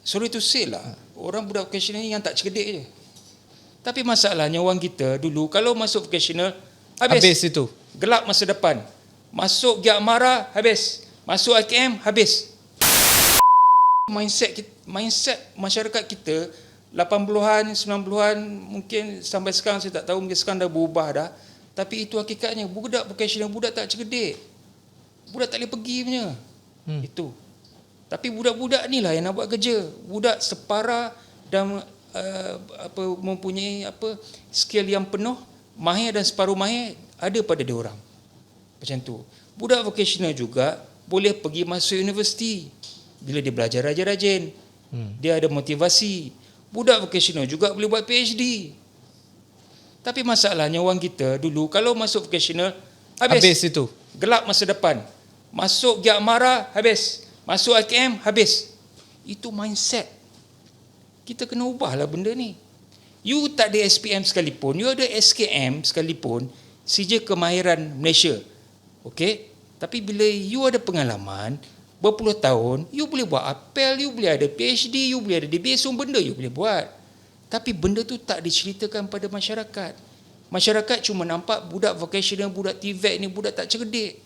sorry to say lah, orang budak vocational ni yang tak cerdik je. Tapi masalahnya orang kita dulu kalau masuk vocational habis itu. Gelap masa depan. Masuk Giat Mara habis. Masuk IKM habis. Mindset masyarakat kita 80-an, 90-an mungkin sampai sekarang saya tak tahu, mungkin sekarang dah berubah dah. Tapi itu hakikatnya, budak vocational, budak tak cerdik. Budak tak boleh pergi punya. Itu. Tapi budak-budak ni lah yang nak buat kerja. Budak separa dan mempunyai skill yang penuh, mahir dan separuh mahir ada pada dia orang. Macam tu. Budak vocational juga boleh pergi masuk universiti bila dia belajar rajin-rajin. Dia ada motivasi. Budak vocational juga boleh buat PhD. Tapi masalahnya orang kita dulu kalau masuk vocational habis itu. Gelap masa depan. Masuk Giat Mara habis. Masuk IKM habis. Itu mindset. Kita kena ubahlah benda ni. You tak ada SPM sekalipun, you ada SKM sekalipun, sijil kemahiran Malaysia. Okey? Tapi bila you ada pengalaman berpuluh tahun, you boleh buat apel, you boleh ada PhD, you boleh ada DBA, semua benda you boleh buat. Tapi benda tu tak diceritakan pada masyarakat. Masyarakat cuma nampak budak vocational, budak TVET ni budak tak cerdik.